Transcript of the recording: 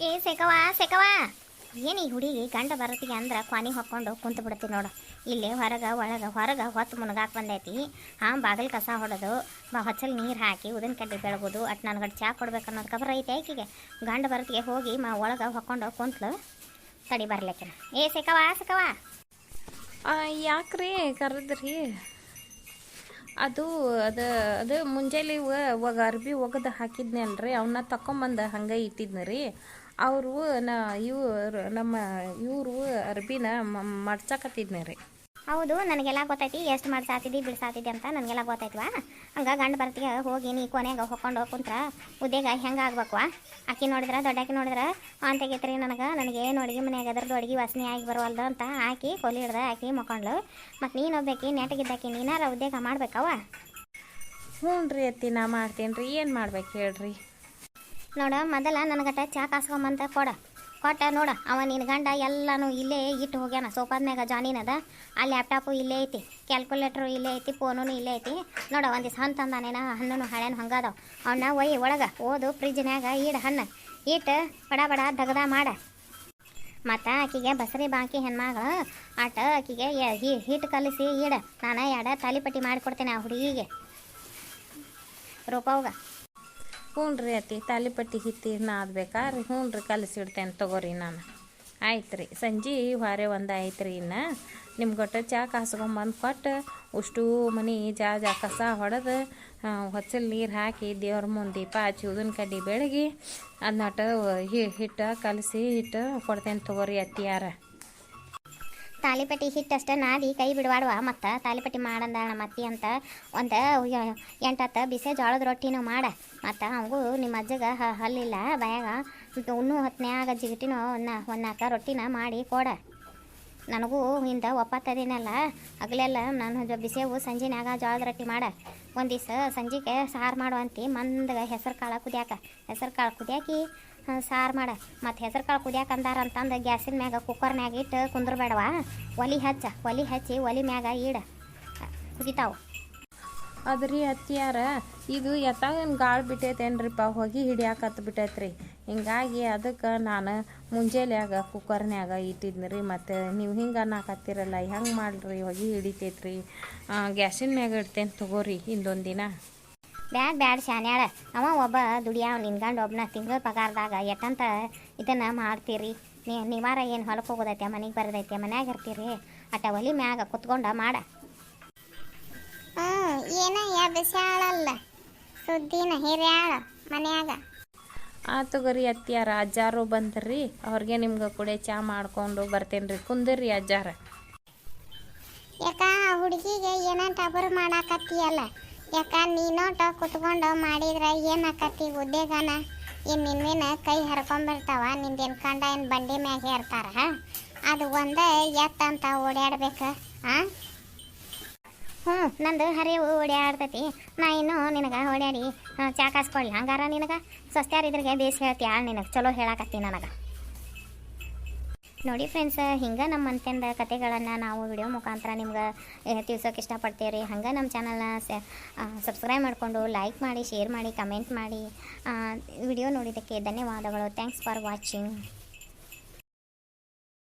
ಏ ಸೆಕವಾ ಸೆಕವಾ ಏನು ಈ ಹುಡುಗಿ ಗಂಡ ಬರತ್ತಿಗೆ ಅಂದ್ರೆ ಕ್ವಾನಿ ಹೊಕ್ಕೊಂಡು ಕುಂತು ಬಿಡ್ತೀವಿ ನೋಡು. ಇಲ್ಲಿ ಹೊರಗೆ ಹೊರಗೆ ಹೊತ್ತು ಮುನಗಾಕ್ ಬಂದೈತಿ. ಬಾಗಿಲು ಕಸ ಹೊಡೆದು ಹೊಚ್ಚಲ್ ನೀರು ಹಾಕಿ ಉದಿನ ಕಡ್ಡಿ ಬೆಳಗೋದು ಅಟ್ ನನಗಟ್ಟು ಚಾ ಕೊಡ್ಬೇಕು ಅನ್ನೋದು ಖಬರ್ ಐತೆ ಆಕಿಗೆ. ಗಂಡ ಬರತ್ತಿಗೆ ಹೋಗಿ ಒಳಗೆ ಹೊಕ್ಕೊಂಡು ಕುಂತ್ಲು ತಡಿ ಬರ್ಲಿಕ್ಕೆ. ಏ ಸೆಕವಾ ಯಾಕ್ರಿ ಕರೆದ್ರಿ? ಅದು ಅದು ಅದು ಮುಂಜಾನೆ ಇವಾಗ ಅರ್ಬಿ ಒಗದು ಹಾಕಿದ್ನಿ ಅಲ್ರಿ, ಅವನ್ನ ತಗೊಂಬಂದು ಹಂಗೆ ಇಟ್ಟಿದ್ನಿ ರೀ. ಅವರು ನಮ್ಮ ಇವರು ಅರ್ಬಿನ ಮಡ್ಚಾಕತ್ತಿದ್ನಿ ರೀ. ಹೌದು, ನನಗೆಲ್ಲ ಗೊತ್ತೈತಿ ಎಷ್ಟು ಮಾಡ್ಸಾತಿದ್ದಿ ಬಿಡ್ಸಾತಿದ್ದಿ ಅಂತ ನನಗೆಲ್ಲ ಗೊತ್ತೈತ್ವಾ. ಹಂಗೆ ಗಂಡು ಬರ್ತಿಗೆ ಹೋಗಿ ನೀ ಕೊನೆಗೆ ಹೊಕ್ಕೊಂಡು ಕುಂತ್ರ ಉದ್ಯೋಗ ಹೆಂಗೆ ಆಗ್ಬೇಕವಾ. ಆಕಿ ನೋಡಿದ್ರೆ ದೊಡ್ಡಾಕಿ ನೋಡಿದ್ರೆ ಅಂತೆಗೈತ್ರಿ ನನಗೇನು ಅಡುಗೆ ಮನೆಯಾಗ ಅದ್ರದ್ದು ಅಡುಗೆ ವಾಸನೆ ಆಗಿ ಬರೋಲ್ದು ಅಂತ ಹಾಕಿ ಕೊಲಿ ಹಿಡ್ದು ಹಾಕಿ ಮಕ್ಕೊಂಡ್ಲು. ಮತ್ತು ನೀನು ಒಬ್ಬಾಕಿ ನೆಟಗಿದ್ದಾಕಿ ನೀನಾರ ಉದ್ಯೋಗ ಮಾಡ್ಬೇಕವ. ಹ್ಞೂ ರೀ ಅತ್ತಿ, ನಾ ಮಾಡ್ತೀನಿ ರೀ. ಏನು ಮಾಡ್ಬೇಕು ಹೇಳ್ರಿ? ನೋಡ, ಮೊದಲ ನನಗಟ್ಟ ಚಾ ಕಾಸ್ಕೊಂಬಂತ ಕೊಟ್ಟ ನೋಡ. ಅವ ನಿನ್ನ ಗಂಡ ಎಲ್ಲನೂ ಇಲ್ಲೇ ಇಟ್ಟು ಹೋಗ್ಯಾನ. ಸೋಫಾದ ಮ್ಯಾಗ ಜಾನಿನದ, ಆ ಲ್ಯಾಪ್ಟಾಪು ಇಲ್ಲೇ ಐತಿ, ಕ್ಯಾಲ್ಕುಲೇಟ್ರು ಇಲ್ಲೇ ಐತಿ, ಫೋನು ಇಲ್ಲೇ ಐತಿ. ನೋಡ ಒಂದಿವ್ಸ ಹಣ್ಣು ತಂದಾನೇನ, ಹಣ್ಣು ಹಳೆನು ಹಂಗದಾವ. ಅವನ್ನ ಒಳಗೆ ಓದು ಫ್ರಿಜ್ನ್ಯಾಗ ಇಡು. ಹಣ್ಣು ಇಟ್ಟು ಬಡ ದಗದ ಮಾಡ. ಮತ್ತು ಆಕಿಗೆ ಬಸರಿ ಬಾಕಿ ಹೆಣ್ಮಗಳು ಆಟ ಆಕಿಗೆ ಹಿಟ್ಟು ಕಲಿಸಿ ಇಡ. ನಾನು ಎರಡು ತಾಲಿಪಟ್ಟಿ ಮಾಡಿಕೊಡ್ತೇನೆ ಆ ಹುಡುಗಿಗೆ, ರೂಪವ್ಗ. ಹ್ಞೂ ರೀ ಅತ್ತಿ, ತಾಲಿಪಟ್ಟಿ ಹಿಟ್ಟಿನ ಆದ್ಬೇಕಾರೆ ಹ್ಞೂ ರೀ ಕಲಿಸಿಡ್ತೇನೆ ತಗೋರಿ ನಾನು. ಆಯ್ತು ರೀ, ಸಂಜೆ ಹೊರೆ ಒಂದು ಆಯ್ತು ರೀ. ಇನ್ನು ನಿಮ್ಗೊಟ್ಟು ಚಾ ಕಾಸ್ಕೊಂಬಂದು ಕೊಟ್ಟು ಅಷ್ಟು ಮನೆ ಜಾ ಕಸ ಹೊಡೆದು ಹೊಚ್ಚಲ್ ನೀರು ಹಾಕಿ ದೇವ್ರ ಮುಂದೆ ದೀಪ ಹಚ್ಚಿ ಉದಿನ ಕಡ್ಡಿ ಬೆಳಗಿ ಅದನ್ನಟ್ಟು ಹಿಟ್ಟು ಕಲಸಿ ಹಿಟ್ಟು ಕೊಡ್ತೇನೆ ತಗೋರಿ ಅತ್ತಿಯಾರ. ತಾಲಿಪಟ್ಟಿ ಹಿಟ್ಟಷ್ಟು ನಾದಿ ಕೈ ಬಿಡಬಾಡ್ವ. ಮತ್ತು ತಾಲಿಪಟ್ಟಿ ಮಾಡಂದಾಳ ಮತ್ತಿ ಅಂತ ಒಂದು 8-10 ಬಿಸಿ ಜೋಳದ ರೊಟ್ಟಿನೂ ಮಾಡ. ಮತ್ತು ಅವಂಗೂ ನಿಮ್ಮ ಅಜ್ಜಗೆ ಹಲ್ಲಿಲ್ಲ ಬಾಯಾಗ, ಇನ್ನೂ ಹೊತ್ನ್ಯಾಗ ಜಿಗಟಿನೂ ಒಂದು 4 ರೊಟ್ಟಿನ ಮಾಡಿ ಕೊಡ. ನನಗೂ ಇಂದ ಒಪ್ಪತ್ತದಿನಲ್ಲ ಹಗಲೆಲ್ಲ ನಾನು ಬಿಸಿವು ಸಂಜೆನಾಗ ಜೋಳದ ರೊಟ್ಟಿ ಮಾಡ. ಒಂದು ದಿವ್ಸ ಸಂಜೆಗೆ ಸಾರು ಮಾಡುವಂತಿ ಮಂದಗೆ ಹೆಸರು ಕಾಳು ಕುದಿಯಾಕಿ ಸಾರು ಮಾಡ. ಮತ್ತು ಹೆಸರು ಕಾಳು ಕುದಿಯಾಕ ಅಂದಾರ ಅಂತಂದು ಗ್ಯಾಸಿನ ಮ್ಯಾಗ ಕುಕ್ಕರ್ನ್ಯಾಗ ಇಟ್ಟು ಕುಂದ್ರಬೇಡವಾ. ಒಲಿ ಹಚ್ಚಿ ಒಲಿ ಮ್ಯಾಗ ಇಡ, ಕುದಿತಾವು. ಅದ್ರಿ ಅತ್ತಿಯಾರ, ಇದು ಎತ್ತಾಗೇನು ಗಾಳಿ ಬಿಟ್ಟೈತೇನ್ರಿಪ್ಪ, ಹೊಗೆ ಹಿಡಿಯಾಕತ್ತು ಬಿಟ್ಟೈತ್ರಿ. ಹಿಂಗಾಗಿ ಅದಕ್ಕೆ ನಾನು ಮುಂಜಾನ್ಯಾಗ ಕುಕ್ಕರ್ನ್ಯಾಗ ಇಟ್ಟಿದ್ನಿ ರೀ. ಮತ್ತು ನೀವು ಹಿಂಗೆ ಅನ್ನಕತ್ತೀರಲ್ಲ, ಹೆಂಗೆ ಮಾಡ್ರಿ, ಹೊಗೆ ಹಿಡಿತೈತ್ರಿ. ಗ್ಯಾಸಿನ ಮ್ಯಾಗ ಇಡ್ತೇನೆ ತಗೋರಿ ಇಂದೊಂದು ದಿನ. ಬ್ಯಾಡ ಶಾನ್ಯಾಳ, ಅವ ಒಬ್ಬ ದುಡಿಯಾವ. ನಿನ್ನ ಗಂಡು ಒಬ್ಬನ ತಿಂಗಳ ಪಗಾರದಾಗ ಎಟ್ಟಂತ ಇದನ್ನು ಮಾಡ್ತೀರಿ. ನೀವಾರ ಏನು ಹೊಲಕ್ಕೆ ಹೋಗೋದೈತೆ, ಮನೆಗೆ ಬರೋದೈತೆ, ಮನ್ಯಾಗ ಇರ್ತೀರಿ. ಅಟ ಒಲಿ ಮ್ಯಾಗ ಕುತ್ಕೊಂಡ ಮಾಡ. ಏನ ಬಿಸಾಳಲ್ಲ ಸುದ್ದಿನ ಹಿರಿಯಾಳ ಮನ್ಯಾಗ. ತಗೋರಿ ಅತ್ತಿಯಾರ, ಅಜ್ಜಾರು ಬಂದ್ರಿ, ಅವ್ರಿಗೆ ನಿಮ್ಗೆ ಕೂಡ ಚಾ ಮಾಡ್ಕೊಂಡು ಬರ್ತೇನೆ ರೀ. ಕುಂದ್ರಿ ಅಜ್ಜಾರ. ಯಾಕ ಹುಡುಗಿಗೆ ಏನಂತ ಟಬರ್ ಮಾಡಾಕತ್ತೀಯಲ್ಲ? ಯಾಕ ನೀನೋಟ ಕುತ್ಕೊಂಡು ಮಾಡಿದ್ರೆ ಏನಾಕತಿ ಉದ್ಯೋಗನ? ನಿನ್ನೇನ ಕೈ ಹರ್ಕೊಂಡ್ಬಿಡ್ತಾವ. ನಿಂದೇನು ಕಂಡ ಏನು ಬಂಡಿ ಮ್ಯಾಗ ಹೇರ್ತಾರ? ಅದು ಒಂದೇ ಎತ್ತಂತ ಓಡಾಡ್ಬೇಕು. ನಂದು ಹರಿವು ಓಡಾಡ್ತೈತಿ. ನಾ ಇನ್ನೂ ನಿನಗೆ ಓಡಾಡಿ ಚಾ ಕಾಸ್ಕೊಳ್ಳಿ. ಹಂಗಾರ ನಿನಗೆ ಸ್ವಸ್ತ್ಯಾರಿದ್ರಿಗೆ ಬೇಸ್ ಹೇಳ್ತೀಯ, ನಿನಗೆ ಚಲೋ ಹೇಳಾಕತ್ತಿ ನನಗೆ. ನೋಡಿ ಫ್ರೆಂಡ್ಸ್, ಹಿಂಗೆ ನಮ್ಮ ಮನ್ತಂದ ಕತೆಗಳನ್ನು ನಾವು ವಿಡಿಯೋ ಮುಖಾಂತರ ನಿಮ್ಗೆ ತಿಳ್ಸೋಕೆ ಇಷ್ಟಪಡ್ತೀವಿ ರೀ. ಹಂಗೆ ನಮ್ಮ ಚಾನಲ್ನ ಸಬ್ಸ್ಕ್ರೈಬ್ ಮಾಡಿಕೊಂಡು ಲೈಕ್ ಮಾಡಿ, ಶೇರ್ ಮಾಡಿ, ಕಮೆಂಟ್ ಮಾಡಿ. ವಿಡಿಯೋ ನೋಡಿದ್ದಕ್ಕೆ ಧನ್ಯವಾದಗಳು. Thanks for watching.